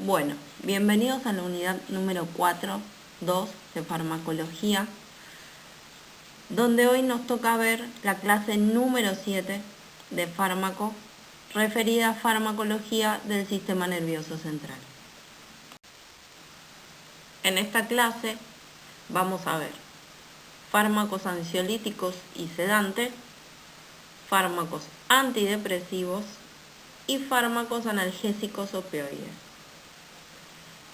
Bueno, bienvenidos a la unidad número 4.2 de farmacología, donde hoy nos toca ver la clase número 7 de fármaco, referida a farmacología del sistema nervioso central. En esta clase vamos a ver fármacos ansiolíticos y sedantes, fármacos antidepresivos y fármacos analgésicos opioides.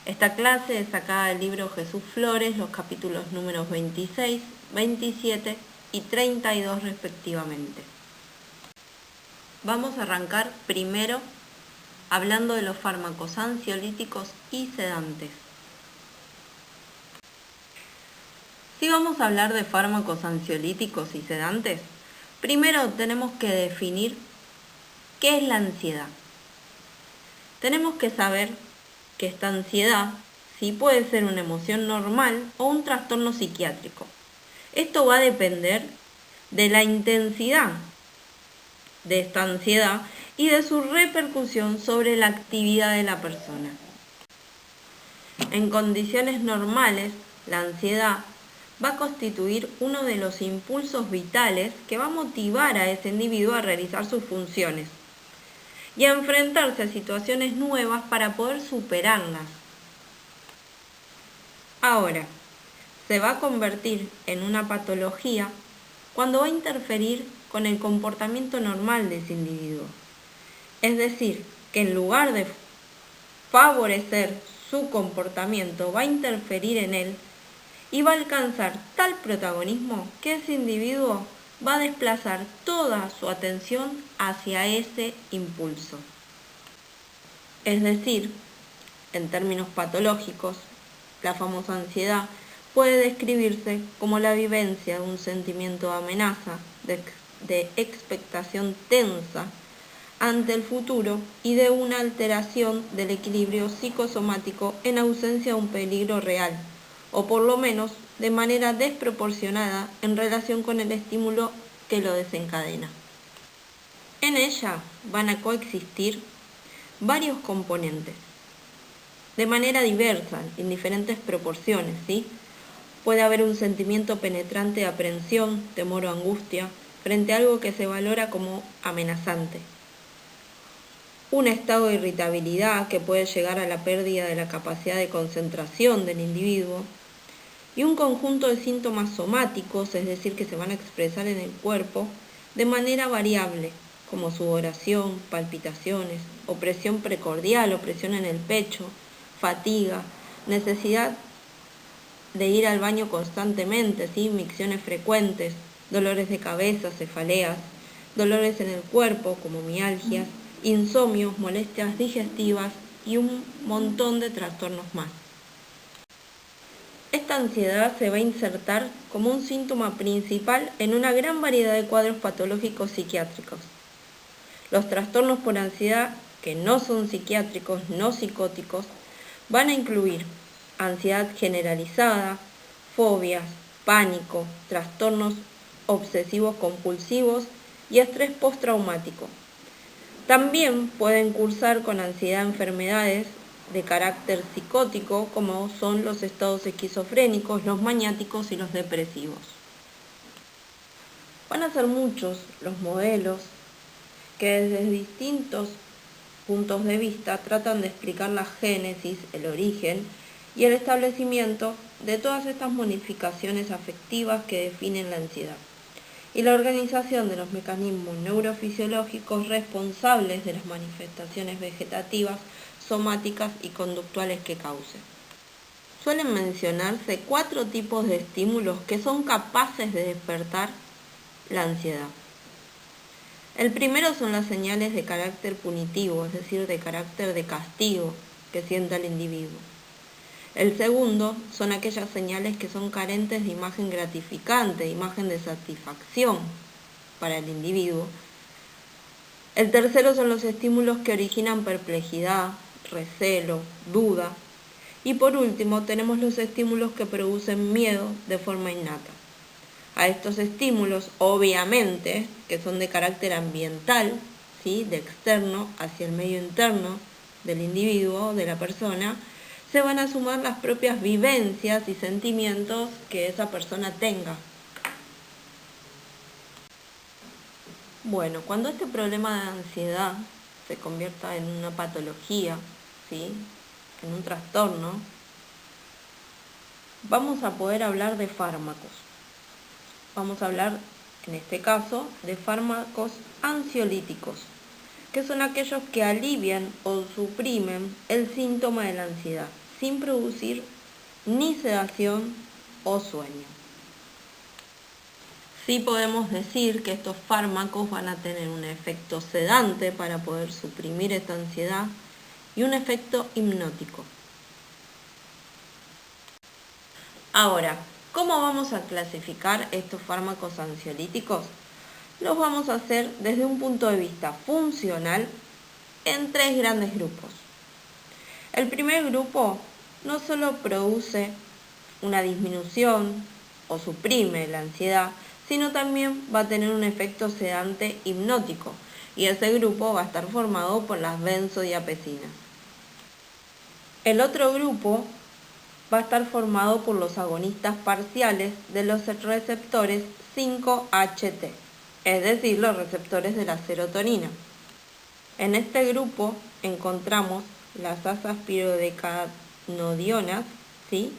Esta clase es sacada del libro Jesús Flores, los capítulos números 26, 27 y 32 respectivamente. Vamos a arrancar primero hablando de los fármacos ansiolíticos y sedantes. Si vamos a hablar de fármacos ansiolíticos y sedantes, primero tenemos que definir qué es la ansiedad. Tenemos que saber que esta ansiedad sí puede ser una emoción normal o un trastorno psiquiátrico. Esto va a depender de la intensidad de esta ansiedad y de su repercusión sobre la actividad de la persona. En condiciones normales, la ansiedad va a constituir uno de los impulsos vitales que va a motivar a ese individuo a realizar sus funciones y a enfrentarse a situaciones nuevas para poder superarlas. Ahora, se va a convertir en una patología cuando va a interferir con el comportamiento normal de ese individuo. Es decir, que en lugar de favorecer su comportamiento, va a interferir en él y va a alcanzar tal protagonismo que ese individuo va a desplazar toda su atención hacia ese impulso. Es decir, en términos patológicos, la famosa ansiedad puede describirse como la vivencia de un sentimiento de amenaza, de expectación tensa ante el futuro y de una alteración del equilibrio psicosomático en ausencia de un peligro real, o por lo menos de manera desproporcionada en relación con el estímulo que lo desencadena. En ella van a coexistir varios componentes, de manera diversa, en diferentes proporciones, ¿sí? Puede haber un sentimiento penetrante de aprensión, temor o angustia frente a algo que se valora como amenazante. Un estado de irritabilidad que puede llegar a la pérdida de la capacidad de concentración del individuo. Y un conjunto de síntomas somáticos, es decir, que se van a expresar en el cuerpo de manera variable, como sudoración, palpitaciones, opresión precordial, opresión en el pecho, fatiga, necesidad de ir al baño constantemente, ¿sí? Micciones frecuentes, dolores de cabeza, cefaleas, dolores en el cuerpo como mialgias, insomnios, molestias digestivas y un montón de trastornos más. Esta ansiedad se va a insertar como un síntoma principal en una gran variedad de cuadros patológicos psiquiátricos. Los trastornos por ansiedad que no son psiquiátricos, no psicóticos, van a incluir ansiedad generalizada, fobias, pánico, trastornos obsesivos compulsivos y estrés postraumático. También pueden cursar con ansiedad enfermedades de carácter psicótico como son los estados esquizofrénicos, los maniáticos y los depresivos. Van a ser muchos los modelos que desde distintos puntos de vista tratan de explicar la génesis, el origen y el establecimiento de todas estas modificaciones afectivas que definen la ansiedad y la organización de los mecanismos neurofisiológicos responsables de las manifestaciones vegetativas, somáticas y conductuales que causen. Suelen mencionarse 4 tipos de estímulos que son capaces de despertar la ansiedad. El primero son las señales de carácter punitivo, es decir, de carácter de castigo que sienta el individuo. El segundo son aquellas señales que son carentes de imagen gratificante, de imagen de satisfacción para el individuo. El tercero son los estímulos que originan perplejidad, recelo, duda. Y por último tenemos los estímulos que producen miedo de forma innata. A estos estímulos, obviamente, que son de carácter ambiental, ¿sí? De externo hacia el medio interno, del individuo, de la persona, se van a sumar las propias vivencias y sentimientos que esa persona tenga. Bueno, cuando este problema de ansiedad se convierta en una patología, ¿sí?, en un trastorno, vamos a poder hablar de fármacos. Vamos a hablar, en este caso, de fármacos ansiolíticos, que son aquellos que alivian o suprimen el síntoma de la ansiedad, sin producir ni sedación o sueño. Sí podemos decir que estos fármacos van a tener un efecto sedante para poder suprimir esta ansiedad y un efecto hipnótico. Ahora, ¿cómo vamos a clasificar estos fármacos ansiolíticos? Los vamos a hacer desde un punto de vista funcional en 3 grandes grupos. El primer grupo no solo produce una disminución o suprime la ansiedad, sino también va a tener un efecto sedante hipnótico, y ese grupo va a estar formado por las benzodiazepinas. El otro grupo va a estar formado por los agonistas parciales de los receptores 5-HT, es decir, los receptores de la serotonina. En este grupo encontramos las azaspirodecanodionas, ¿sí?,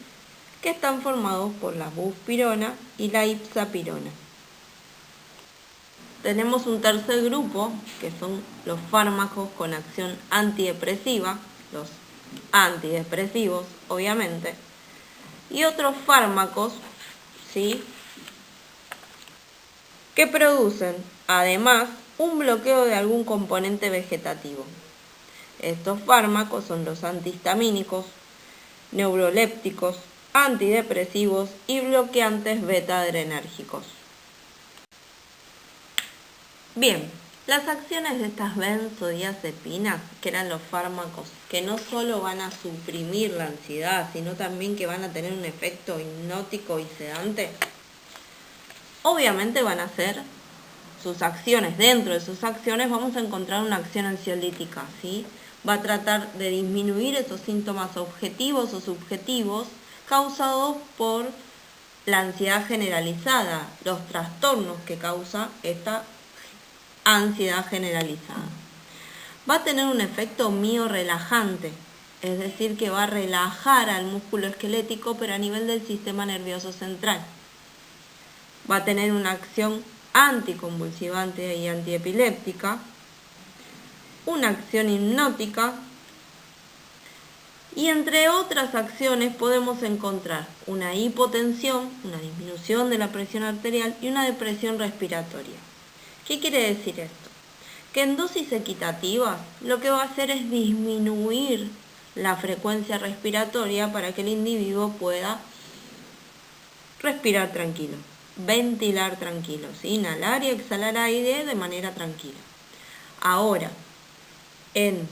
que están formados por la buspirona y la ipsapirona. Tenemos un tercer grupo, que son los fármacos con acción antidepresiva, los antidepresivos, obviamente, y otros fármacos, ¿sí?, que producen, además, un bloqueo de algún componente vegetativo. Estos fármacos son los antihistamínicos, neurolépticos, antidepresivos y bloqueantes beta-adrenérgicos. Bien, las acciones de estas benzodiazepinas, que eran los fármacos que no solo van a suprimir la ansiedad, sino también que van a tener un efecto hipnótico y sedante, obviamente van a ser sus acciones. Dentro de sus acciones vamos a encontrar una acción ansiolítica, ¿sí? Va a tratar de disminuir esos síntomas objetivos o subjetivos causados por la ansiedad generalizada, los trastornos que causa esta ansiedad generalizada. Va a tener un efecto miorelajante, es decir, que va a relajar al músculo esquelético, pero a nivel del sistema nervioso central. Va a tener una acción anticonvulsivante y antiepiléptica, una acción hipnótica, y entre otras acciones podemos encontrar una hipotensión, una disminución de la presión arterial y una depresión respiratoria. ¿Qué quiere decir esto? Que en dosis equitativas lo que va a hacer es disminuir la frecuencia respiratoria para que el individuo pueda respirar tranquilo, ventilar tranquilo, ¿sí?, inhalar y exhalar aire de manera tranquila. Ahora, en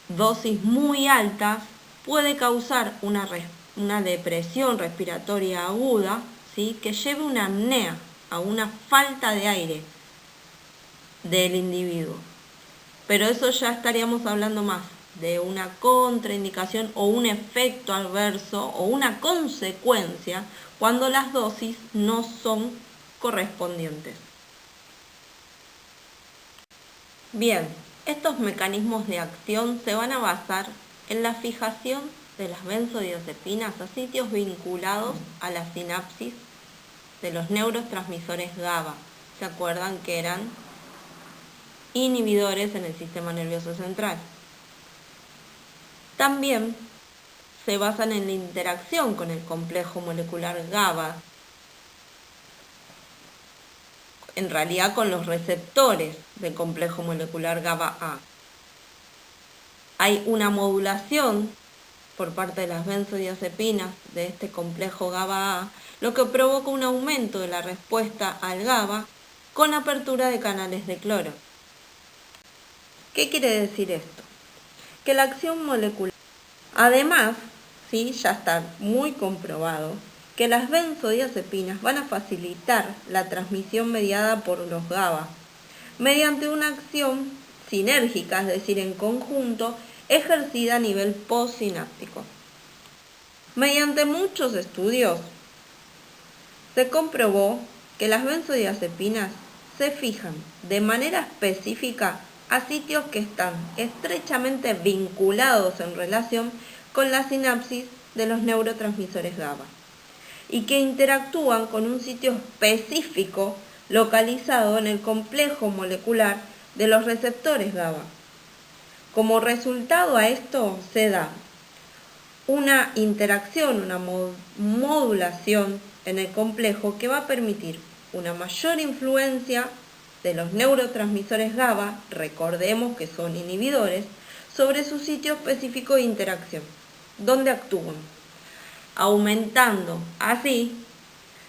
dosis muy altas puede causar una depresión respiratoria aguda, ¿sí?, que lleve una apnea, a una falta de aire del individuo. Pero eso ya estaríamos hablando más de una contraindicación o un efecto adverso o una consecuencia cuando las dosis no son correspondientes. Bien, estos mecanismos de acción se van a basar en la fijación de las benzodiazepinas a sitios vinculados a la sinapsis de los neurotransmisores GABA. ¿Se acuerdan que eran inhibidores en el sistema nervioso central? También se basan en la interacción con el complejo molecular GABA, en realidad con los receptores del complejo molecular GABA-A. Hay una modulación por parte de las benzodiazepinas de este complejo GABA-A, lo que provoca un aumento de la respuesta al GABA con apertura de canales de cloro. ¿Qué quiere decir esto? Que la acción molecular, además, ¿sí?, ya está muy comprobado que las benzodiazepinas van a facilitar la transmisión mediada por los GABA mediante una acción sinérgica, es decir, en conjunto, ejercida a nivel postsináptico. Mediante muchos estudios, se comprobó que las benzodiazepinas se fijan de manera específica a sitios que están estrechamente vinculados en relación con la sinapsis de los neurotransmisores GABA y que interactúan con un sitio específico localizado en el complejo molecular de los receptores GABA. Como resultado a esto se da una interacción, una modulación en el complejo que va a permitir una mayor influencia de los neurotransmisores GABA, recordemos que son inhibidores, sobre su sitio específico de interacción, donde actúan, aumentando así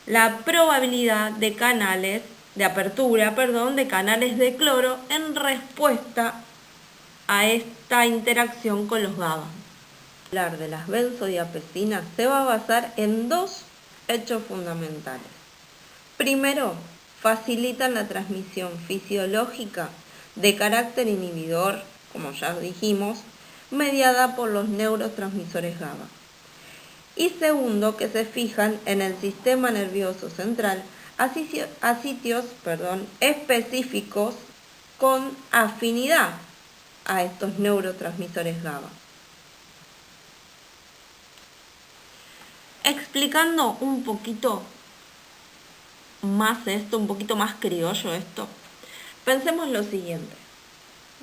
la probabilidad de canales de apertura, de canales de cloro en respuesta a esta interacción con los GABA. Hablar de las benzodiazepinas se va a basar en dos hechos fundamentales. Primero, facilitan la transmisión fisiológica de carácter inhibidor, como ya dijimos, mediada por los neurotransmisores GABA. Y segundo, que se fijan en el sistema nervioso central a sitios específicos con afinidad a estos neurotransmisores GABA. Explicando un poquito más esto, un poquito más criollo esto, pensemos lo siguiente.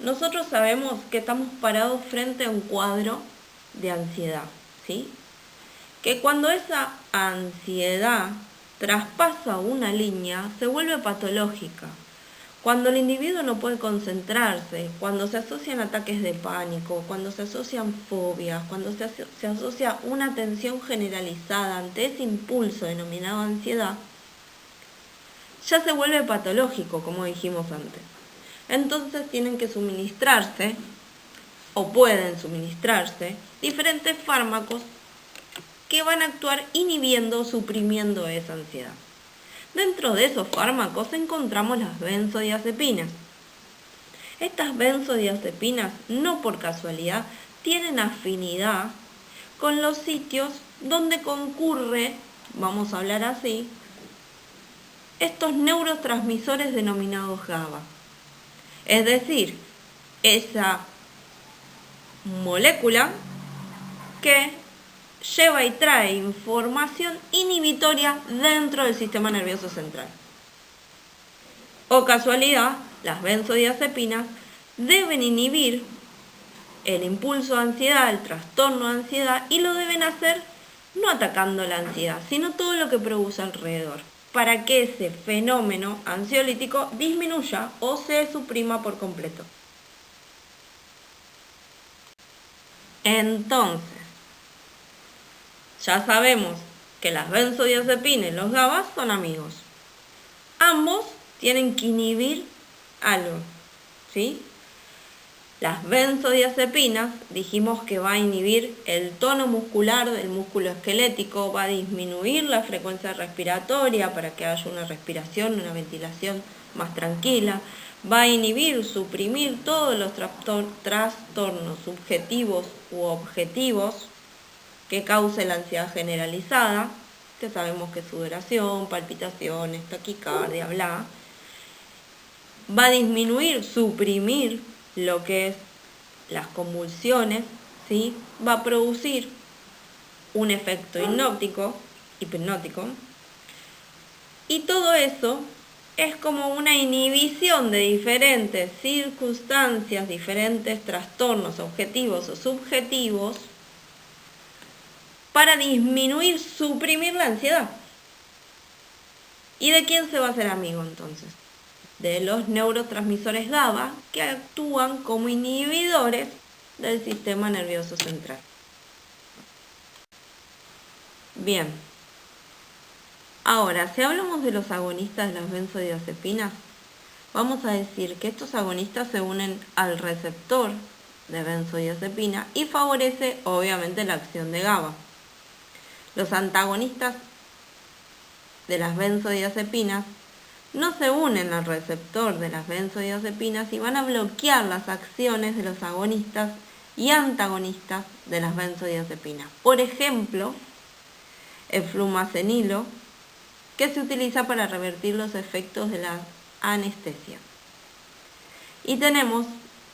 Nosotros sabemos que estamos parados frente a un cuadro de ansiedad, ¿sí? Que cuando esa ansiedad traspasa una línea, se vuelve patológica. Cuando el individuo no puede concentrarse, cuando se asocian ataques de pánico, cuando se asocian fobias, cuando se asocia una tensión generalizada ante ese impulso denominado ansiedad, ya se vuelve patológico, como dijimos antes. Entonces tienen que suministrarse, o pueden suministrarse, diferentes fármacos que van a actuar inhibiendo o suprimiendo esa ansiedad. Dentro de esos fármacos encontramos las benzodiazepinas. Estas benzodiazepinas, no por casualidad, tienen afinidad con los sitios donde concurre, vamos a hablar así, estos neurotransmisores denominados GABA. Es decir, esa molécula que lleva y trae información inhibitoria dentro del sistema nervioso central. O casualidad, las benzodiazepinas deben inhibir el impulso de ansiedad, el trastorno de ansiedad, y lo deben hacer no atacando la ansiedad, sino todo lo que produce alrededor, para que ese fenómeno ansiolítico disminuya o se suprima por completo. Entonces, ya sabemos que las benzodiazepinas y los GABA son amigos. Ambos tienen que inhibir algo, ¿sí? Las benzodiazepinas dijimos que va a inhibir el tono muscular del músculo esquelético, va a disminuir la frecuencia respiratoria para que haya una respiración, una ventilación más tranquila, va a inhibir, suprimir todos los trastornos subjetivos u objetivos que cause la ansiedad generalizada, que sabemos que es sudoración, palpitaciones, taquicardia, bla. Va a disminuir, suprimir lo que es las convulsiones, ¿sí? Va a producir un efecto hipnótico, y todo eso es como una inhibición de diferentes circunstancias, diferentes trastornos objetivos o subjetivos, para disminuir, suprimir la ansiedad. ¿Y de quién se va a hacer amigo entonces? De los neurotransmisores GABA, que actúan como inhibidores del sistema nervioso central. Bien. Ahora, si hablamos de los agonistas de las benzodiazepinas, vamos a decir que estos agonistas se unen al receptor de benzodiazepina y favorece obviamente la acción de GABA. Los antagonistas de las benzodiazepinas no se unen al receptor de las benzodiazepinas y van a bloquear las acciones de los agonistas y antagonistas de las benzodiazepinas. Por ejemplo, el flumazenilo, que se utiliza para revertir los efectos de la anestesia. Y tenemos,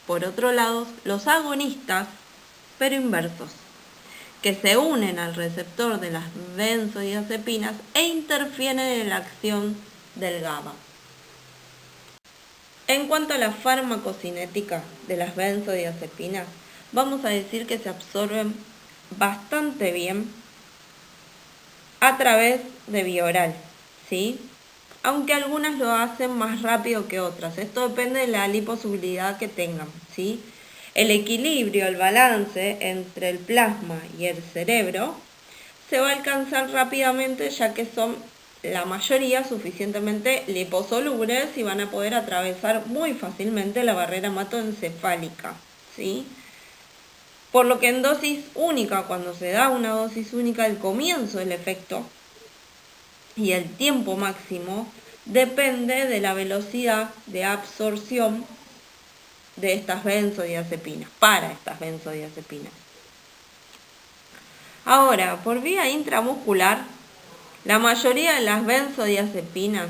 por otro lado, los agonistas, pero inversos, que se unen al receptor de las benzodiazepinas e interfieren en la acción del GABA. En cuanto a la farmacocinética de las benzodiazepinas, vamos a decir que se absorben bastante bien a través de vía oral, ¿sí? Aunque algunas lo hacen más rápido que otras. Esto depende de la liposolubilidad que tengan, ¿sí? El equilibrio, el balance entre el plasma y el cerebro se va a alcanzar rápidamente, ya que son la mayoría suficientemente liposolubles y van a poder atravesar muy fácilmente la barrera hematoencefálica, ¿sí? Por lo que en dosis única, cuando se da una dosis única, el comienzo del efecto y el tiempo máximo depende de la velocidad de absorción de estas benzodiazepinas, para estas benzodiazepinas. Ahora, por vía intramuscular, la mayoría de las benzodiazepinas,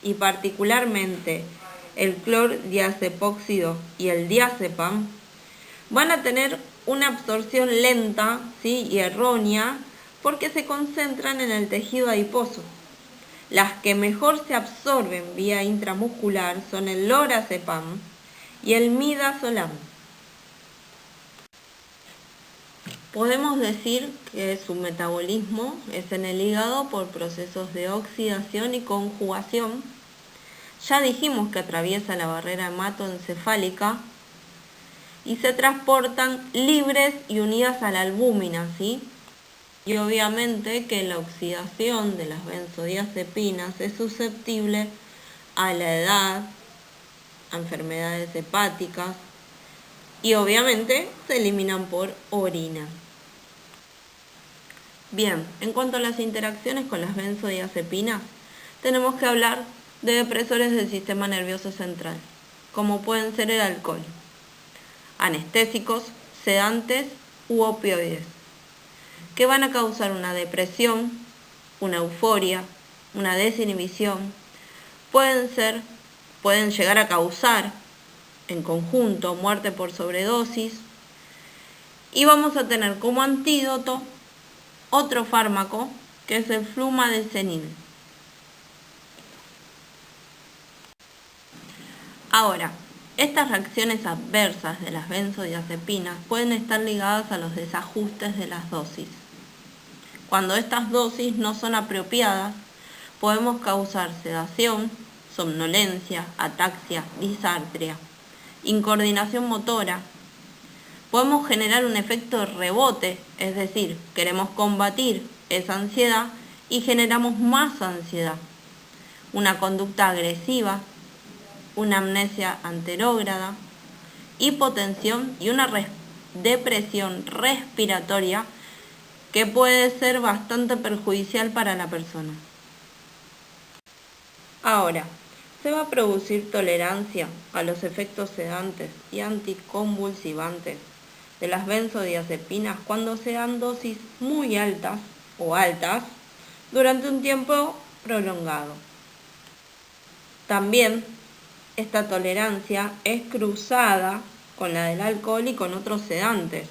y particularmente el clordiazepóxido y el diazepam, van a tener una absorción lenta, ¿sí?, y errónea, porque se concentran en el tejido adiposo. Las que mejor se absorben vía intramuscular son el lorazepam y el midazolam. Podemos decir que su metabolismo es en el hígado por procesos de oxidación y conjugación. Ya dijimos que atraviesa la barrera hematoencefálica y se transportan libres y unidas a la albúmina, ¿sí? Y obviamente que la oxidación de las benzodiazepinas es susceptible a la edad, a enfermedades hepáticas y obviamente se eliminan por orina. Bien, en cuanto a las interacciones con las benzodiazepinas, tenemos que hablar de depresores del sistema nervioso central, como pueden ser el alcohol, anestésicos, sedantes u opioides, que van a causar una depresión, una euforia, una desinhibición, pueden llegar a causar en conjunto muerte por sobredosis, y vamos a tener como antídoto otro fármaco que es el flumazenil. Ahora, estas reacciones adversas de las benzodiazepinas pueden estar ligadas a los desajustes de las dosis. Cuando estas dosis no son apropiadas, podemos causar sedación, somnolencia, ataxia, disartria, incoordinación motora. Podemos generar un efecto de rebote, es decir, queremos combatir esa ansiedad y generamos más ansiedad. Una conducta agresiva, una amnesia anterógrada, hipotensión y una depresión respiratoria que puede ser bastante perjudicial para la persona. Ahora, se va a producir tolerancia a los efectos sedantes y anticonvulsivantes de las benzodiazepinas cuando se dan dosis muy altas o altas durante un tiempo prolongado. También esta tolerancia es cruzada con la del alcohol y con otros sedantes,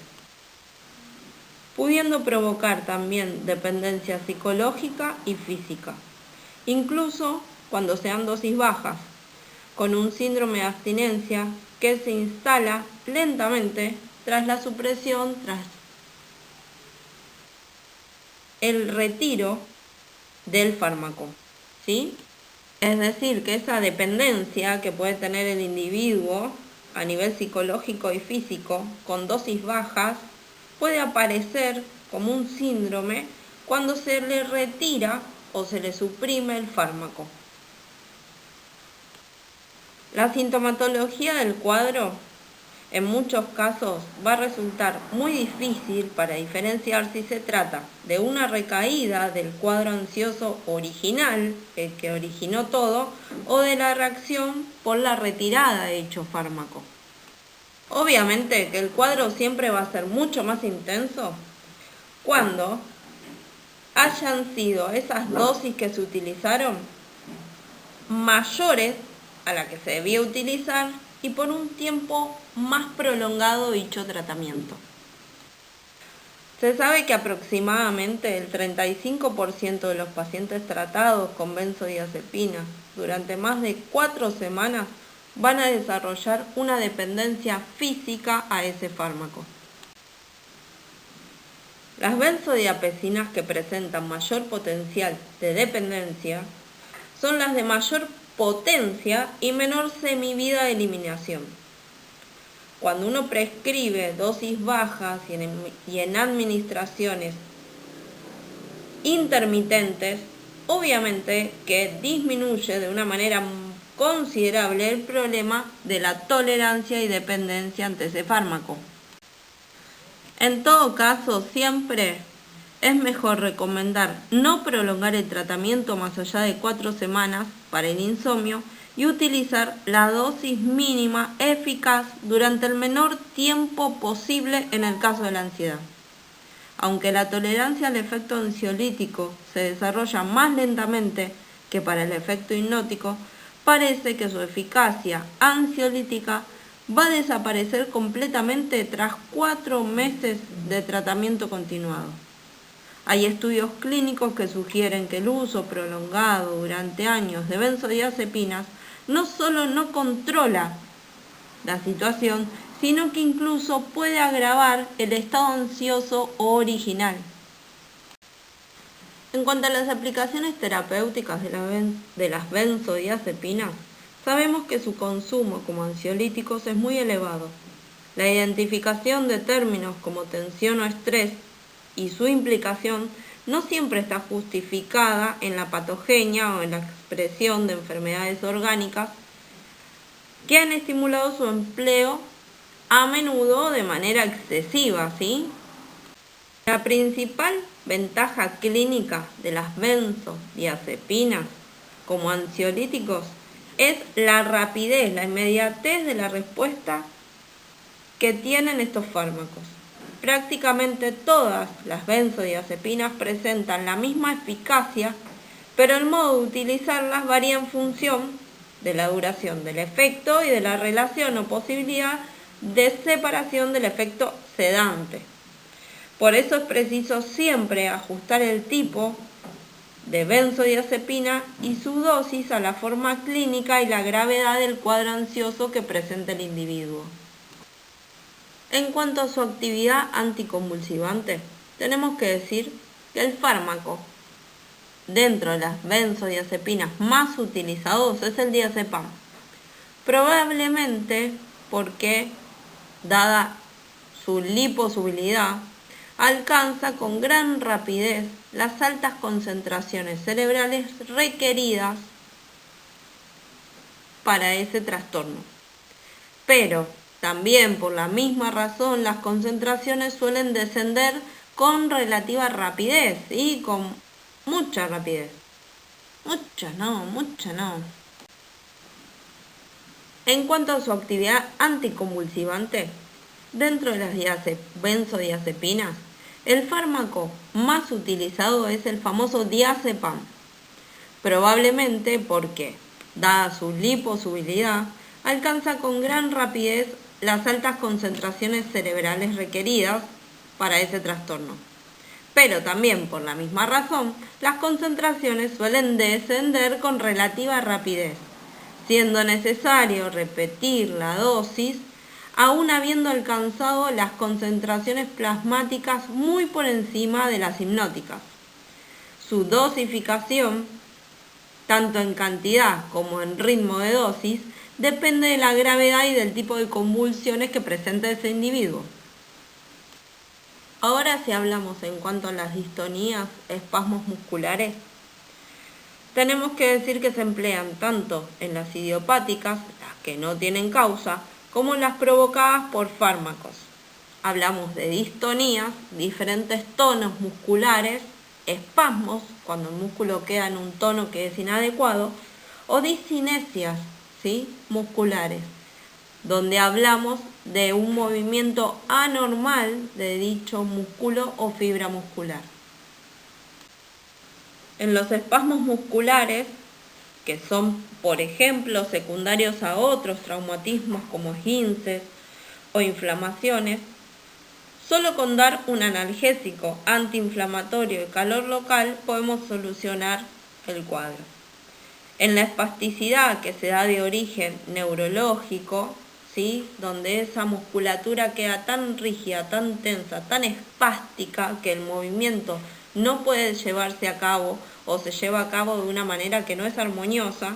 pudiendo provocar también dependencia psicológica y física, incluso cuando sean dosis bajas, con un síndrome de abstinencia que se instala lentamente tras la supresión, tras el retiro del fármaco, ¿sí? Es decir, que esa dependencia que puede tener el individuo a nivel psicológico y físico con dosis bajas puede aparecer como un síndrome cuando se le retira o se le suprime el fármaco. La sintomatología del cuadro En muchos casos va a resultar muy difícil para diferenciar si se trata de una recaída del cuadro ansioso original, el que originó todo, o de la reacción por la retirada de dicho fármaco. Obviamente que el cuadro siempre va a ser mucho más intenso cuando hayan sido esas dosis que se utilizaron mayores a la que se debía utilizar y por un tiempo más prolongado dicho tratamiento. Se sabe que aproximadamente el 35% de los pacientes tratados con benzodiazepina durante más de 4 semanas van a desarrollar una dependencia física a ese fármaco. Las benzodiazepinas que presentan mayor potencial de dependencia son las de mayor potencia y menor semivida de eliminación. Cuando uno prescribe dosis bajas y en administraciones intermitentes, obviamente que disminuye de una manera considerable el problema de la tolerancia y dependencia ante ese fármaco. En todo caso, siempre es mejor recomendar no prolongar el tratamiento más allá de 4 semanas para el insomnio y utilizar la dosis mínima eficaz durante el menor tiempo posible en el caso de la ansiedad. Aunque la tolerancia al efecto ansiolítico se desarrolla más lentamente que para el efecto hipnótico, parece que su eficacia ansiolítica va a desaparecer completamente tras 4 meses de tratamiento continuado. Hay estudios clínicos que sugieren que el uso prolongado durante años de benzodiazepinas no solo no controla la situación, sino que incluso puede agravar el estado ansioso original. En cuanto a las aplicaciones terapéuticas de las benzodiazepinas, sabemos que su consumo como ansiolíticos es muy elevado. La identificación de términos como tensión o estrés y su implicación no siempre está justificada en la patogenia o en la expresión de enfermedades orgánicas que han estimulado su empleo a menudo de manera excesiva, ¿sí? La principal ventaja clínica de las benzodiazepinas como ansiolíticos es la rapidez, la inmediatez de la respuesta que tienen estos fármacos. Prácticamente todas las benzodiazepinas presentan la misma eficacia, pero el modo de utilizarlas varía en función de la duración del efecto y de la relación o posibilidad de separación del efecto sedante. Por eso es preciso siempre ajustar el tipo de benzodiazepina y su dosis a la forma clínica y la gravedad del cuadro ansioso que presenta el individuo. En cuanto a su actividad anticonvulsivante, tenemos que decir que el fármaco dentro de las benzodiazepinas más utilizados es el diazepam, probablemente porque, dada su liposolubilidad, alcanza con gran rapidez las altas concentraciones cerebrales requeridas para ese trastorno. Pero también por la misma razón las concentraciones suelen descender con relativa rapidez y con mucha rapidez. Mucha no. En cuanto a su actividad anticonvulsivante, dentro de las benzodiazepinas, el fármaco más utilizado es el famoso diazepam, probablemente porque, dada su liposolubilidad, alcanza con gran rapidez las altas concentraciones cerebrales requeridas para ese trastorno. Pero también por la misma razón, las concentraciones suelen descender con relativa rapidez, siendo necesario repetir la dosis aún habiendo alcanzado las concentraciones plasmáticas muy por encima de las hipnóticas. Su dosificación, tanto en cantidad como en ritmo de dosis, depende de la gravedad y del tipo de convulsiones que presenta ese individuo. Ahora si hablamos en cuanto a las distonías, espasmos musculares, tenemos que decir que se emplean tanto en las idiopáticas, las que no tienen causa, como las provocadas por fármacos. Hablamos de distonías, diferentes tonos musculares, espasmos, cuando el músculo queda en un tono que es inadecuado, o discinesias, ¿sí?, musculares, donde hablamos de un movimiento anormal de dicho músculo o fibra muscular. En los espasmos musculares, que son, por ejemplo, secundarios a otros traumatismos como esguinces o inflamaciones, solo con dar un analgésico antiinflamatorio y calor local podemos solucionar el cuadro. En la espasticidad que se da de origen neurológico, ¿sí?, donde esa musculatura queda tan rígida, tan tensa, tan espástica que el movimiento no puede llevarse a cabo o se lleva a cabo de una manera que no es armoniosa,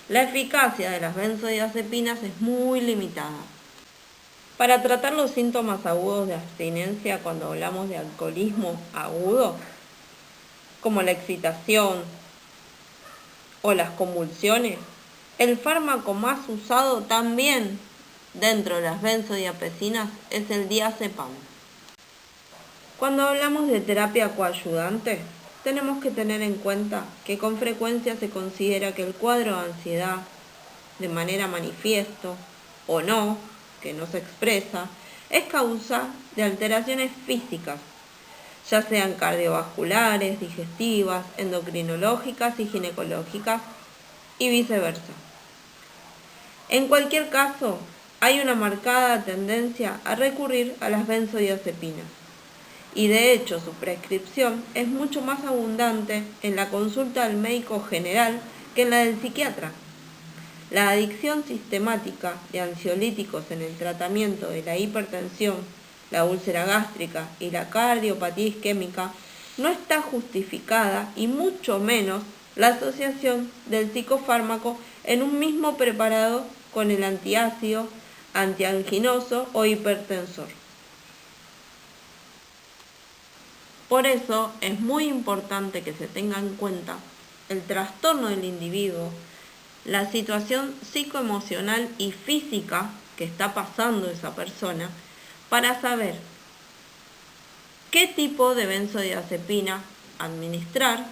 la eficacia de las benzodiazepinas es muy limitada. Para tratar los síntomas agudos de abstinencia cuando hablamos de alcoholismo agudo, como la excitación o las convulsiones, el fármaco más usado también dentro de las benzodiazepinas es el diazepam. Cuando hablamos de terapia coayudante, tenemos que tener en cuenta que con frecuencia se considera que el cuadro de ansiedad, de manera manifiesto o no, que no se expresa, es causa de alteraciones físicas, ya sean cardiovasculares, digestivas, endocrinológicas y ginecológicas, y viceversa. En cualquier caso, hay una marcada tendencia a recurrir a las benzodiazepinas, y de hecho su prescripción es mucho más abundante en la consulta del médico general que en la del psiquiatra. La adicción sistemática de ansiolíticos en el tratamiento de la hipertensión, la úlcera gástrica y la cardiopatía isquémica no está justificada, y mucho menos la asociación del psicofármaco en un mismo preparado con el antiácido, antianginoso o hipertensor. Por eso es muy importante que se tenga en cuenta el trastorno del individuo, la situación psicoemocional y física que está pasando esa persona, para saber qué tipo de benzodiazepina administrar,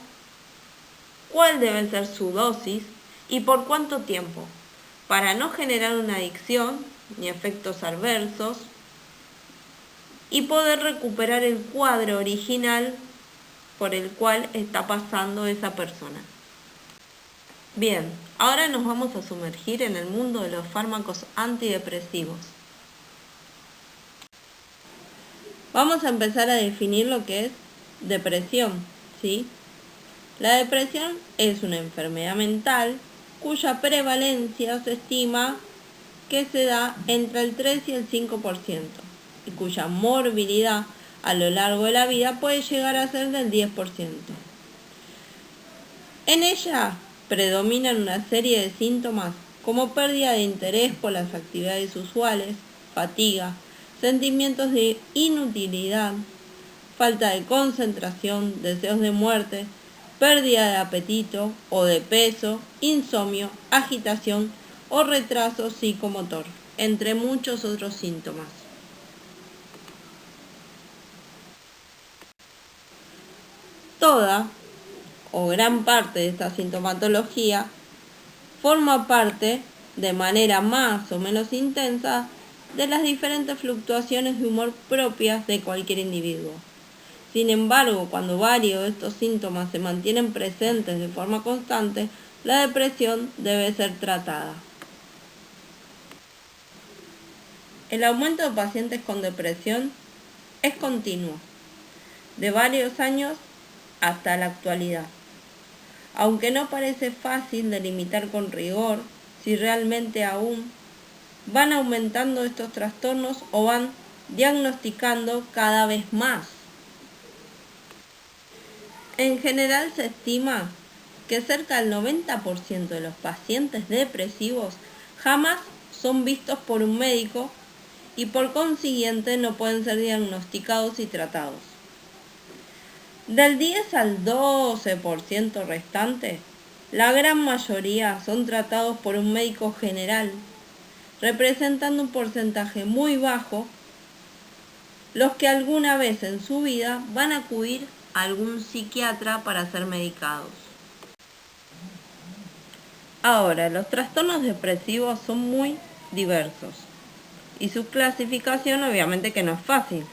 cuál debe ser su dosis y por cuánto tiempo, para no generar una adicción ni efectos adversos y poder recuperar el cuadro original por el cual está pasando esa persona. Bien, ahora nos vamos a sumergir en el mundo de los fármacos antidepresivos. Vamos a empezar a definir lo que es depresión, ¿sí? La depresión es una enfermedad mental cuya prevalencia se estima que se da entre el 3 y el 5%, y cuya morbilidad a lo largo de la vida puede llegar a ser del 10%. En ella predominan una serie de síntomas como pérdida de interés por las actividades usuales, fatiga, sentimientos de inutilidad, falta de concentración, deseos de muerte, pérdida de apetito o de peso, insomnio, agitación o retraso psicomotor, entre muchos otros síntomas. Toda o gran parte de esta sintomatología forma parte, de manera más o menos intensa, de las diferentes fluctuaciones de humor propias de cualquier individuo. Sin embargo, cuando varios de estos síntomas se mantienen presentes de forma constante, la depresión debe ser tratada. El aumento de pacientes con depresión es continuo, de varios años hasta la actualidad, aunque no parece fácil delimitar con rigor si realmente aún van aumentando estos trastornos o van diagnosticando cada vez más. En general se estima que cerca del 90% de los pacientes depresivos jamás son vistos por un médico y por consiguiente no pueden ser diagnosticados y tratados. Del 10 al 12% restante, la gran mayoría son tratados por un médico general, representando un porcentaje muy bajo los que alguna vez en su vida van a acudir a algún psiquiatra para ser medicados. Ahora, los trastornos depresivos son muy diversos y su clasificación obviamente que no es fácil.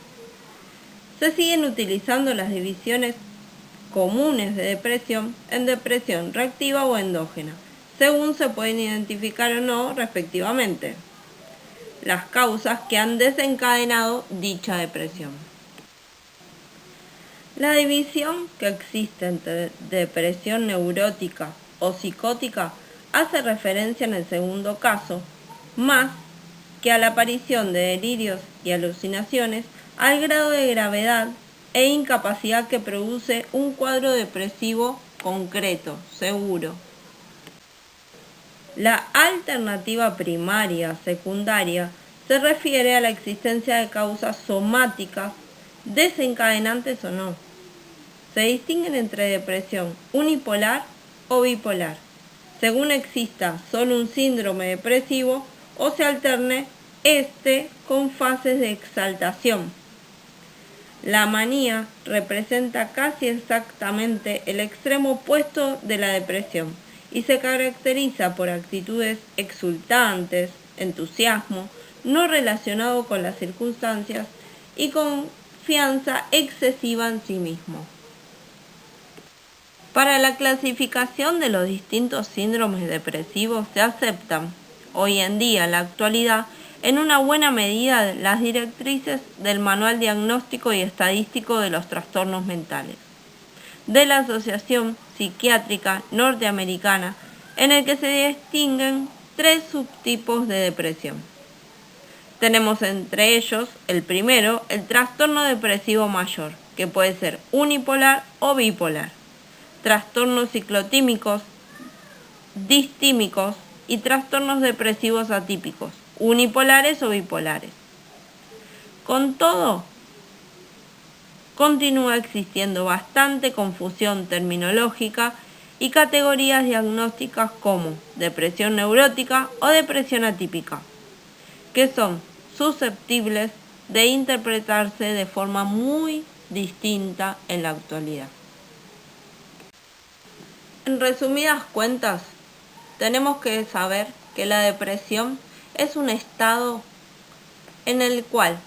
Se siguen utilizando las divisiones comunes de depresión en depresión reactiva o endógena, según se pueden identificar o no respectivamente las causas que han desencadenado dicha depresión. La división que existe entre depresión neurótica o psicótica hace referencia en el segundo caso, más que a la aparición de delirios y alucinaciones, al grado de gravedad e incapacidad que produce un cuadro depresivo concreto, seguro. La alternativa primaria, secundaria, se refiere a la existencia de causas somáticas, desencadenantes o no. Se distinguen entre depresión unipolar o bipolar, según exista solo un síndrome depresivo o se alterne con fases de exaltación. La manía representa casi exactamente el extremo opuesto de la depresión y se caracteriza por actitudes exultantes, entusiasmo, no relacionado con las circunstancias y confianza excesiva en sí mismo. Para la clasificación de los distintos síndromes depresivos se aceptan, hoy en día, en la actualidad, en una buena medida las directrices del Manual Diagnóstico y Estadístico de los Trastornos Mentales, de la Asociación Psiquiátrica Norteamericana, en el que se distinguen 3 subtipos de depresión. Tenemos entre ellos, el primero, el trastorno depresivo mayor, que puede ser unipolar o bipolar, trastornos ciclotímicos, distímicos y trastornos depresivos atípicos, unipolares o bipolares. Con todo, continúa existiendo bastante confusión terminológica y categorías diagnósticas como depresión neurótica o depresión atípica, que son susceptibles de interpretarse de forma muy distinta en la actualidad. En resumidas cuentas, tenemos que saber que la depresión es un estado en el cual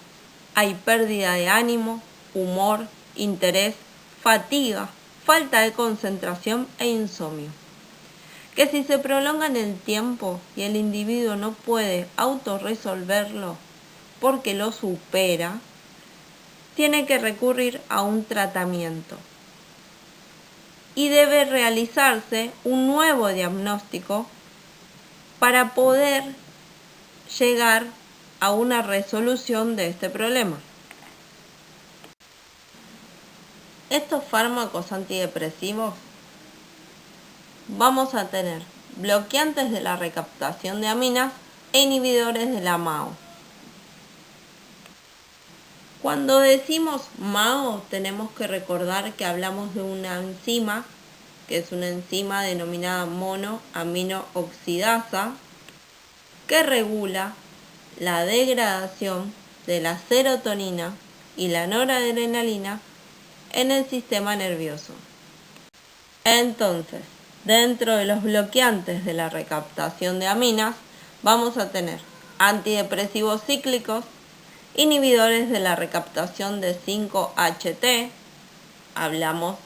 hay pérdida de ánimo, humor, interés, fatiga, falta de concentración e insomnio, que si se prolonga en el tiempo y el individuo no puede autorresolverlo porque lo supera, tiene que recurrir a un tratamiento y debe realizarse un nuevo diagnóstico para poder llegar a una resolución de este problema. Estos fármacos antidepresivos vamos a tener bloqueantes de la recaptación de aminas e inhibidores de la MAO. Cuando decimos MAO tenemos que recordar que hablamos de una enzima, que es una enzima denominada monoaminooxidasa, que regula la degradación de la serotonina y la noradrenalina en el sistema nervioso. Entonces, dentro de los bloqueantes de la recaptación de aminas, vamos a tener antidepresivos cíclicos, inhibidores de la recaptación de 5-HT, hablamos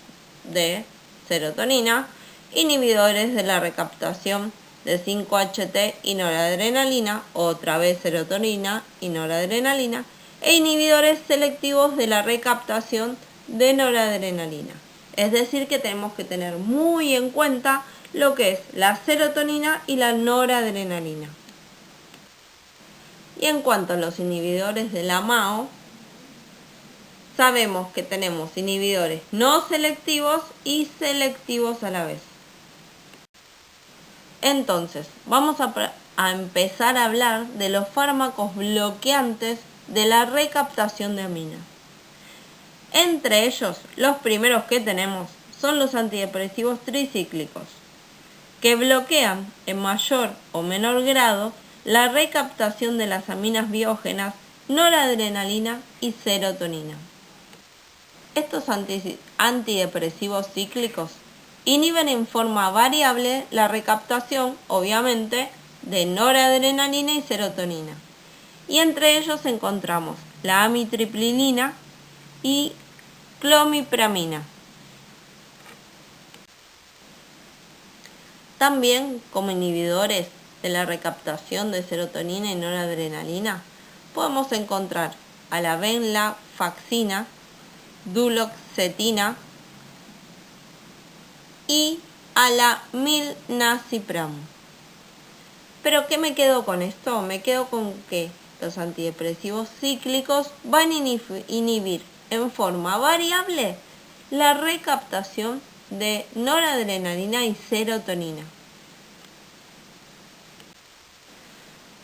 de serotonina, inhibidores de la recaptación de 5-HT y noradrenalina, otra vez serotonina y noradrenalina, e inhibidores selectivos de la recaptación de noradrenalina. Es decir, que tenemos que tener muy en cuenta lo que es la serotonina y la noradrenalina. Y en cuanto a los inhibidores de la MAO, sabemos que tenemos inhibidores no selectivos y selectivos a la vez. Entonces, vamos a empezar a hablar de los fármacos bloqueantes de la recaptación de aminas. Entre ellos, los primeros que tenemos son los antidepresivos tricíclicos, que bloquean en mayor o menor grado la recaptación de las aminas biógenas, noradrenalina y serotonina. Estos antidepresivos cíclicos inhiben en forma variable la recaptación, obviamente, de noradrenalina y serotonina. Y entre ellos encontramos la amitriptilina y clomipramina. También como inhibidores de la recaptación de serotonina y noradrenalina podemos encontrar a la venlafaxina, duloxetina y a la milnacipram. ¿Pero qué me quedo con esto? Me quedo con que los antidepresivos cíclicos van a inhibir en forma variable la recaptación de noradrenalina y serotonina.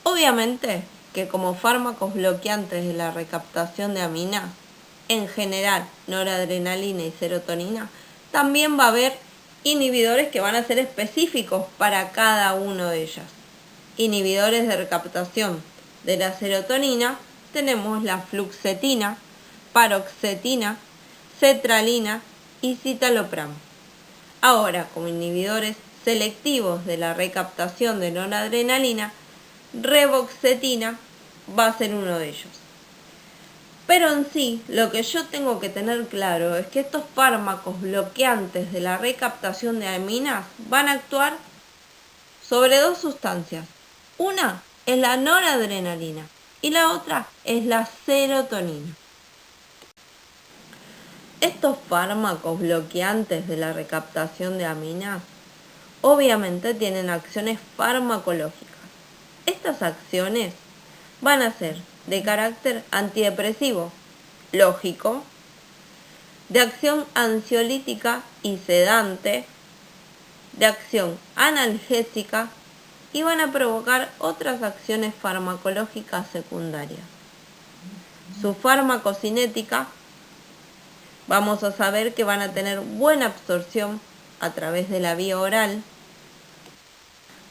Obviamente que como fármacos bloqueantes de la recaptación de aminas, en general noradrenalina y serotonina, también va a haber inhibidores que van a ser específicos para cada uno de ellas. Inhibidores de recaptación de la serotonina tenemos la fluoxetina, paroxetina, cetralina y citalopram. Ahora, como inhibidores selectivos de la recaptación de noradrenalina, reboxetina va a ser uno de ellos. Pero en sí, lo que yo tengo que tener claro es que estos fármacos bloqueantes de la recaptación de aminas van a actuar sobre dos sustancias. Una es la noradrenalina y la otra es la serotonina. Estos fármacos bloqueantes de la recaptación de aminas obviamente tienen acciones farmacológicas. Estas acciones van a ser de carácter antidepresivo, lógico, de acción ansiolítica y sedante, de acción analgésica y van a provocar otras acciones farmacológicas secundarias. Su farmacocinética, vamos a saber que van a tener buena absorción a través de la vía oral,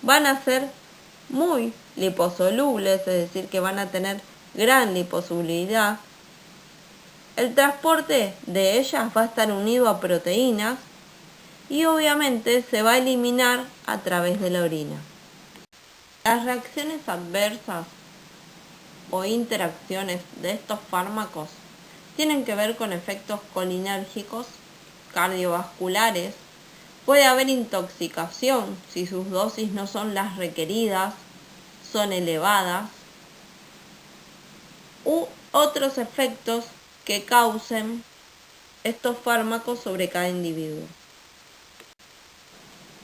van a ser muy liposolubles, es decir, que van a tener gran liposolubilidad. El transporte de ellas va a estar unido a proteínas y obviamente se va a eliminar a través de la orina. Las reacciones adversas o interacciones de estos fármacos tienen que ver con efectos colinérgicos, cardiovasculares, puede haber intoxicación si sus dosis no son las requeridas, son elevadas, u otros efectos que causen estos fármacos sobre cada individuo.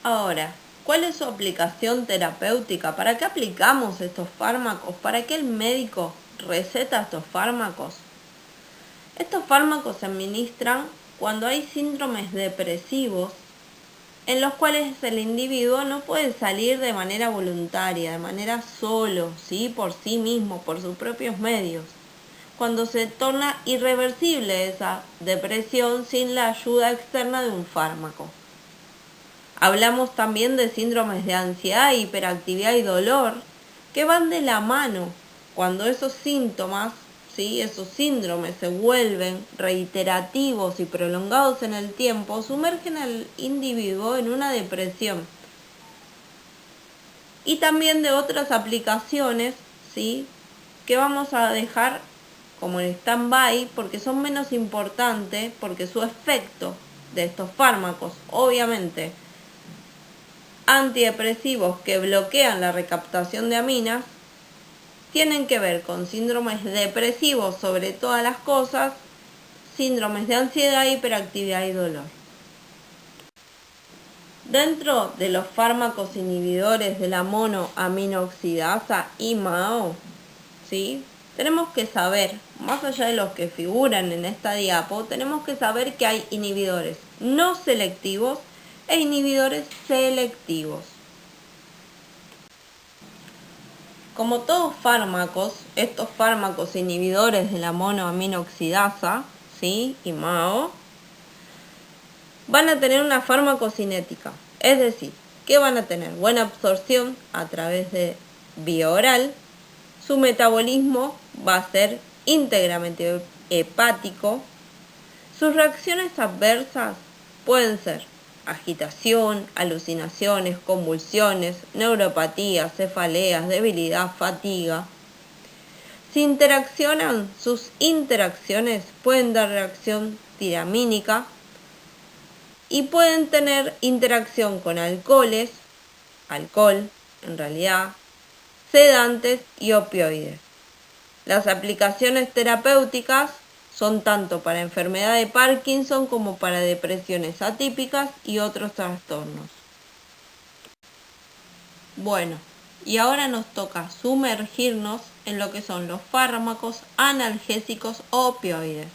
Ahora, ¿cuál es su aplicación terapéutica? ¿Para qué aplicamos estos fármacos? ¿Para qué el médico receta estos fármacos? Estos fármacos se administran cuando hay síndromes depresivos en los cuales el individuo no puede salir de manera voluntaria, de manera solo, ¿sí? Por sí mismo, por sus propios medios. Cuando se torna irreversible esa depresión sin la ayuda externa de un fármaco. Hablamos también de síndromes de ansiedad, hiperactividad y dolor que van de la mano. Cuando esos síntomas, ¿sí? Esos síndromes se vuelven reiterativos y prolongados en el tiempo, sumergen al individuo en una depresión. Y también de otras aplicaciones, ¿sí? Que vamos a dejar como en stand-by porque son menos importantes, porque su efecto de estos fármacos, obviamente, antidepresivos que bloquean la recaptación de aminas, tienen que ver con síndromes depresivos sobre todas las cosas, síndromes de ansiedad, hiperactividad y dolor. Dentro de los fármacos inhibidores de la monoaminoxidasa IMAO, ¿sí? Tenemos que saber, más allá de los que figuran en esta diapo, tenemos que saber que hay inhibidores no selectivos e inhibidores selectivos. Como todos fármacos, estos fármacos inhibidores de la monoaminoxidasa, ¿sí? IMAO, van a tener una farmacocinética, es decir, que van a tener buena absorción a través de vía oral, su metabolismo va a ser íntegramente hepático. Sus reacciones adversas pueden ser agitación, alucinaciones, convulsiones, neuropatías, cefaleas, debilidad, fatiga. Sus interacciones pueden dar reacción tiramínica y pueden tener interacción con alcohol, en realidad, sedantes y opioides. Las aplicaciones terapéuticas son tanto para enfermedad de Parkinson como para depresiones atípicas y otros trastornos. Bueno, y ahora nos toca sumergirnos en lo que son los fármacos analgésicos opioides.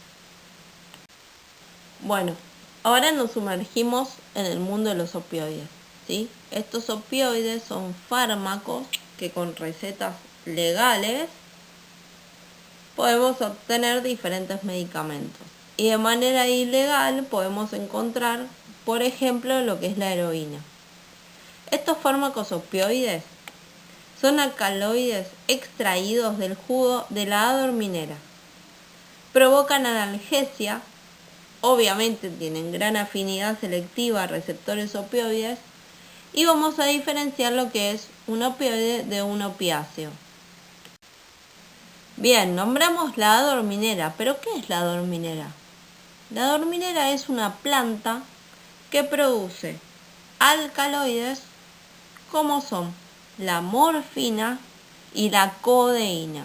Bueno, ahora nos sumergimos en el mundo de los opioides, ¿sí? Estos opioides son fármacos que con recetas legales podemos obtener diferentes medicamentos. Y de manera ilegal podemos encontrar, por ejemplo, lo que es la heroína. Estos fármacos opioides son alcaloides extraídos del jugo de la hada horminera. Provocan analgesia, obviamente tienen gran afinidad selectiva a receptores opioides, y vamos a diferenciar lo que es un opioide de un opiáceo. Bien, nombramos la hada horminera, pero ¿qué es la hada horminera? La hada horminera es una planta que produce alcaloides como son la morfina y la codeína.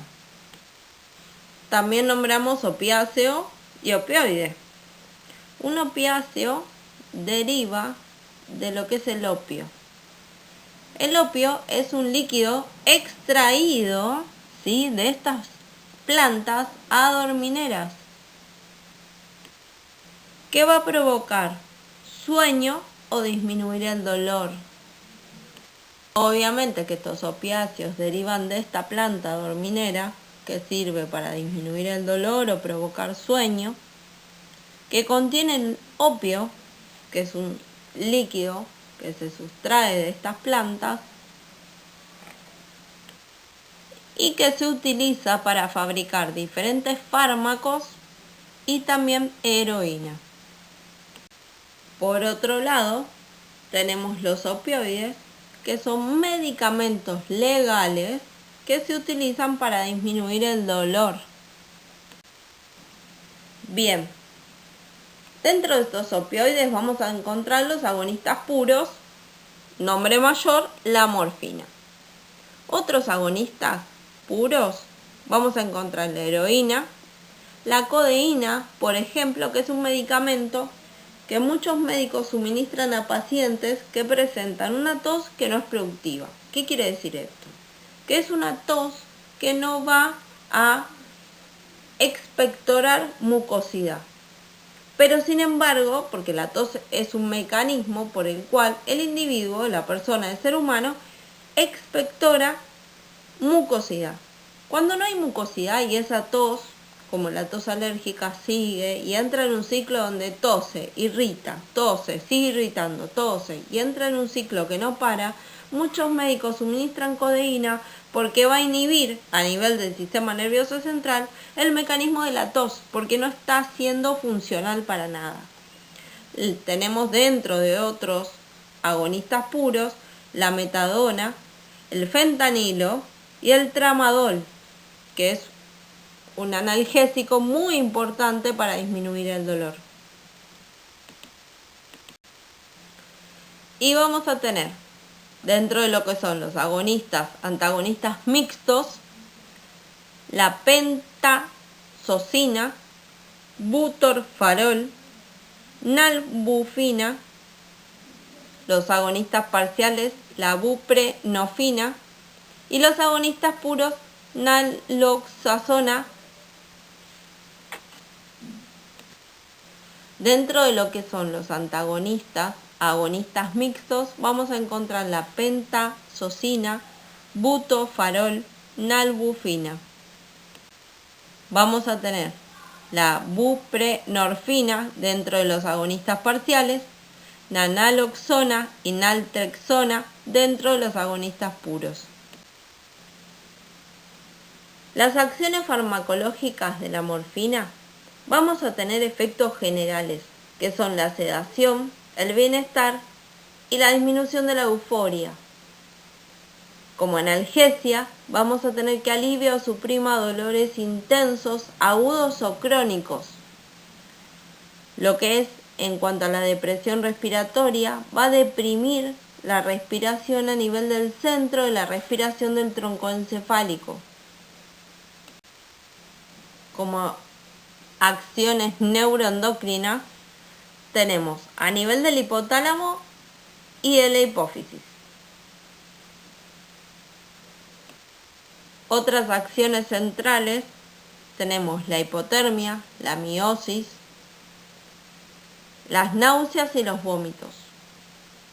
También nombramos opiáceo y opioide. Un opiáceo deriva de lo que es el opio. El opio es un líquido extraído, ¿sí?, de estas plantas adormineras que va a provocar sueño o disminuir el dolor. Obviamente que estos opiáceos derivan de esta planta adorminera que sirve para disminuir el dolor o provocar sueño, que contienen opio, que es un líquido que se sustrae de estas plantas y que se utiliza para fabricar diferentes fármacos y también heroína. Por otro lado, tenemos los opioides, que son medicamentos legales que se utilizan para disminuir el dolor. Bien, dentro de estos opioides vamos a encontrar los agonistas puros, nombre mayor, la morfina. Otros agonistas puros vamos a encontrar la heroína, la codeína, por ejemplo, que es un medicamento que muchos médicos suministran a pacientes que presentan una tos que no es productiva. ¿Qué quiere decir esto? Que es una tos que no va a expectorar mucosidad. Pero sin embargo, porque la tos es un mecanismo por el cual el individuo, la persona, el ser humano, expectora mucosidad. Cuando no hay mucosidad y esa tos, como la tos alérgica, sigue y entra en un ciclo donde tose, irrita, tose, sigue irritando, tose y entra en un ciclo que no para, muchos médicos suministran codeína porque va a inhibir a nivel del sistema nervioso central el mecanismo de la tos, porque no está siendo funcional para nada. Tenemos dentro de otros agonistas puros la metadona, el fentanilo y el tramadol, que es un analgésico muy importante para disminuir el dolor. Y vamos a tener, dentro de lo que son los antagonistas mixtos, la pentazocina, butorfarol, nalbufina, los agonistas parciales, la buprenorfina, y los agonistas puros, naloxazona. Dentro de lo que son los agonistas mixtos, vamos a encontrar la pentazocina, butofarol, nalbufina. Vamos a tener la buprenorfina dentro de los agonistas parciales, la naloxona y naltrexona dentro de los agonistas puros. Las acciones farmacológicas de la morfina vamos a tener efectos generales, que son la sedación, el bienestar y la disminución de la euforia. Como analgesia, vamos a tener que alivia o suprima dolores intensos, agudos o crónicos. Lo que es, en cuanto a la depresión respiratoria, va a deprimir la respiración a nivel del centro de la respiración del tronco encefálico. Como acciones neuroendocrinas, tenemos a nivel del hipotálamo y de la hipófisis. Otras acciones centrales tenemos la hipotermia, la miosis, las náuseas y los vómitos.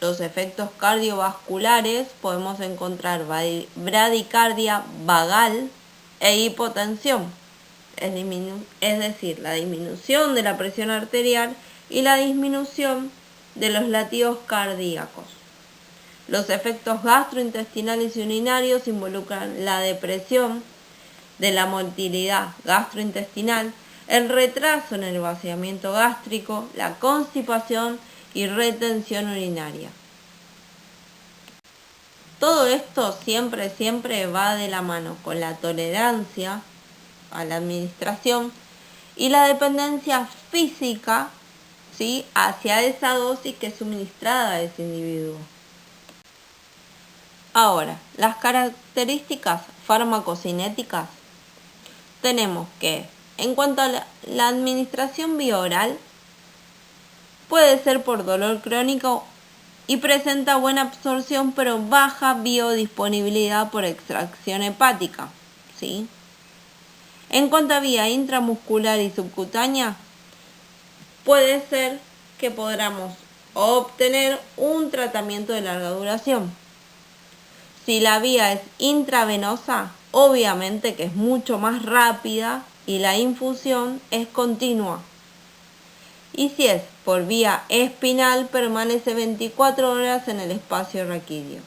Los efectos cardiovasculares podemos encontrar bradicardia vagal e hipotensión, es decir, la disminución de la presión arterial y la disminución de los latidos cardíacos. Los efectos gastrointestinales y urinarios involucran la depresión de la motilidad gastrointestinal, el retraso en el vaciamiento gástrico, la constipación y retención urinaria. Todo esto siempre va de la mano con la tolerancia a la administración y la dependencia física, ¿sí?, hacia esa dosis que es suministrada a ese individuo. Ahora, las características farmacocinéticas, tenemos que, en cuanto a la administración bioral, puede ser por dolor crónico y presenta buena absorción pero baja biodisponibilidad por extracción hepática, ¿sí? En cuanto a vía intramuscular y subcutánea, puede ser que podamos obtener un tratamiento de larga duración. Si la vía es intravenosa, obviamente que es mucho más rápida y la infusión es continua. Y si es por vía espinal, permanece 24 horas en el espacio raquídeo.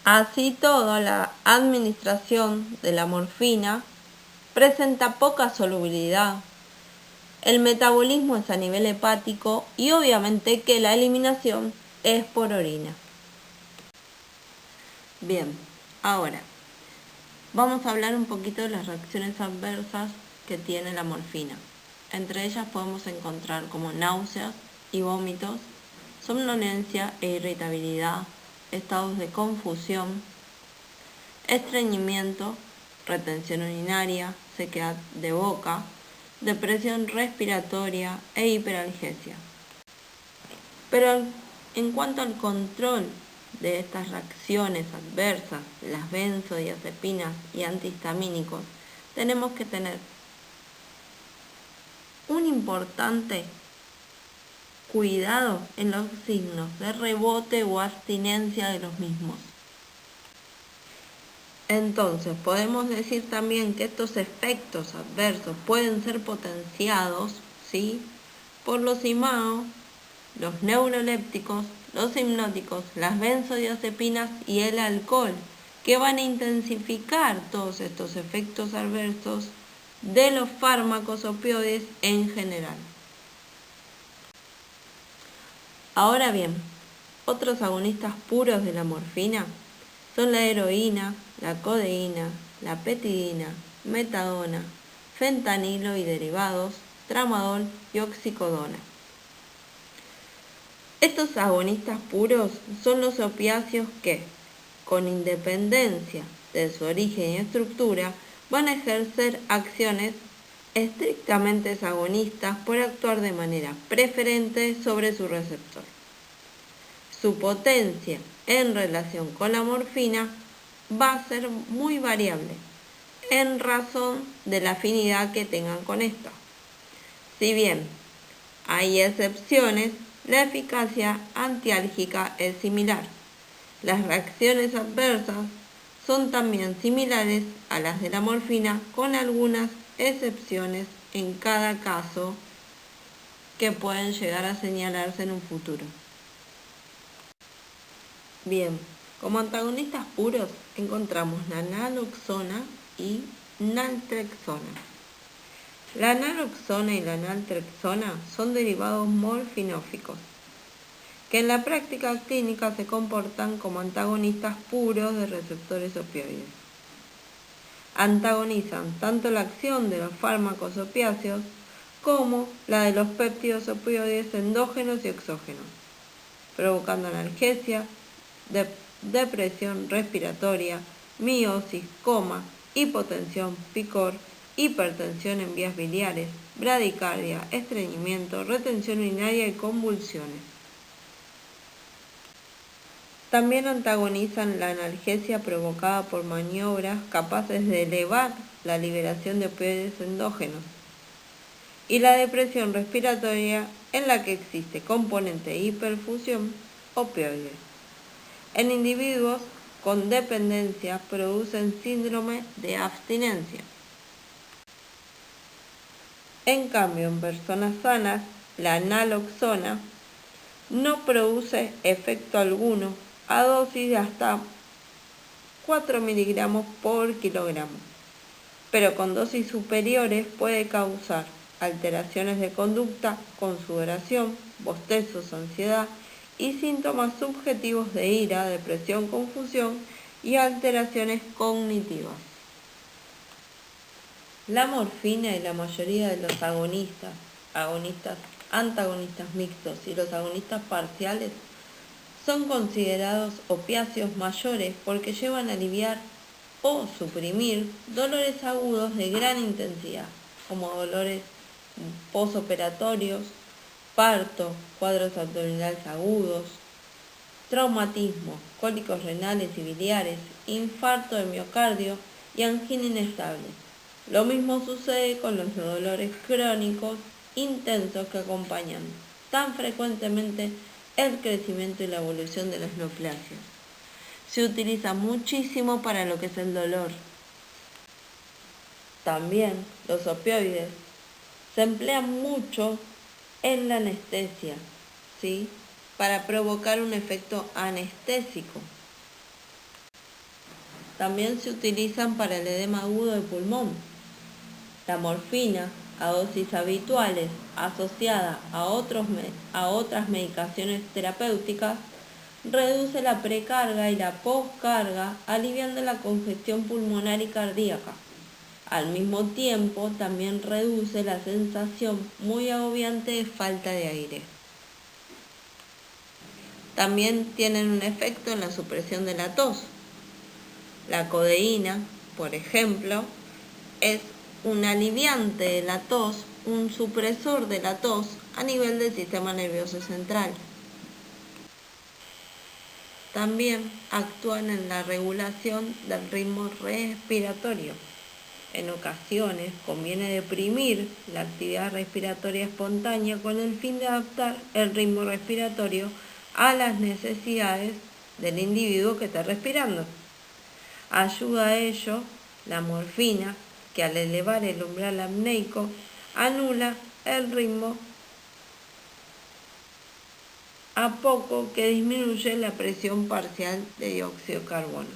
Así todo, la administración de la morfina presenta poca solubilidad. El metabolismo es a nivel hepático y obviamente que la eliminación es por orina. Bien, ahora vamos a hablar un poquito de las reacciones adversas que tiene la morfina. Entre ellas podemos encontrar como náuseas y vómitos, somnolencia e irritabilidad, estados de confusión, estreñimiento, retención urinaria, sequedad de boca, depresión respiratoria e hiperalgesia. Pero en cuanto al control de estas reacciones adversas, las benzodiazepinas y antihistamínicos, tenemos que tener un importante cuidado en los signos de rebote o abstinencia de los mismos. Entonces, podemos decir también que estos efectos adversos pueden ser potenciados, ¿sí?, por los IMAO, los neurolépticos, los hipnóticos, las benzodiazepinas y el alcohol, que van a intensificar todos estos efectos adversos de los fármacos opioides en general. Ahora bien, otros agonistas puros de la morfina son la heroína, la codeína, la petidina, metadona, fentanilo y derivados, tramadol y oxicodona. Estos agonistas puros son los opiáceos que, con independencia de su origen y estructura, van a ejercer acciones estrictamente agonistas por actuar de manera preferente sobre su receptor. Su potencia en relación con la morfina va a ser muy variable en razón de la afinidad que tengan con esta. Si bien hay excepciones, la eficacia antiálgica es similar. Las reacciones adversas son también similares a las de la morfina, con algunas excepciones en cada caso que pueden llegar a señalarse en un futuro. Bien, Como antagonistas puros encontramos la naloxona y naltrexona. La naloxona y la naltrexona son derivados morfinóficos, que en la práctica clínica se comportan como antagonistas puros de receptores opioides. Antagonizan tanto la acción de los fármacos opiáceos como la de los péptidos opioides endógenos y exógenos, provocando analgesia, depresión respiratoria, miosis, coma, hipotensión, picor, hipertensión en vías biliares, bradicardia, estreñimiento, retención urinaria y convulsiones. También antagonizan la analgesia provocada por maniobras capaces de elevar la liberación de opioides endógenos y la depresión respiratoria en la que existe componente de hiperfusión opioide. En individuos con dependencia producen síndrome de abstinencia. En cambio, en personas sanas, la naloxona no produce efecto alguno a dosis de hasta 4 miligramos por kilogramo, pero con dosis superiores puede causar alteraciones de conducta con sudoración, bostezos, ansiedad y síntomas subjetivos de ira, depresión, confusión y alteraciones cognitivas. La morfina y la mayoría de los antagonistas mixtos y los agonistas parciales son considerados opiáceos mayores porque llevan a aliviar o suprimir dolores agudos de gran intensidad, como dolores posoperatorios, parto, cuadros abdominales agudos, traumatismo, cólicos renales y biliares, infarto de miocardio y angina inestable. Lo mismo sucede con los dolores crónicos intensos que acompañan tan frecuentemente el crecimiento y la evolución de las neoplasias. Se utiliza muchísimo para lo que es el dolor. También los opioides se emplean mucho en la anestesia, ¿sí? Para provocar un efecto anestésico. También se utilizan para el edema agudo del pulmón. La morfina, a dosis habituales, asociada a otras medicaciones terapéuticas, reduce la precarga y la poscarga, aliviando la congestión pulmonar y cardíaca. Al mismo tiempo, también reduce la sensación muy agobiante de falta de aire. También tienen un efecto en la supresión de la tos. La codeína, por ejemplo, es un aliviante de la tos, un supresor de la tos a nivel del sistema nervioso central. También actúan en la regulación del ritmo respiratorio. En ocasiones conviene deprimir la actividad respiratoria espontánea con el fin de adaptar el ritmo respiratorio a las necesidades del individuo que está respirando. Ayuda a ello la morfina, que al elevar el umbral apneico anula el ritmo a poco que disminuye la presión parcial de dióxido de carbono.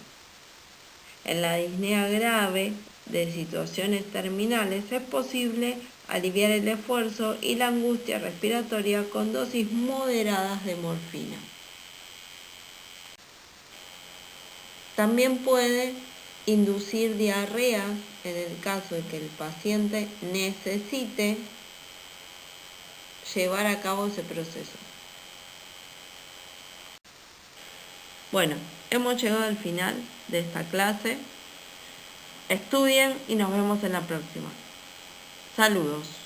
En la disnea grave de situaciones terminales es posible aliviar el esfuerzo y la angustia respiratoria con dosis moderadas de morfina. También puede inducir diarrea en el caso de que el paciente necesite llevar a cabo ese proceso. Bueno, hemos llegado al final de esta clase. Estudien y nos vemos en la próxima. Saludos.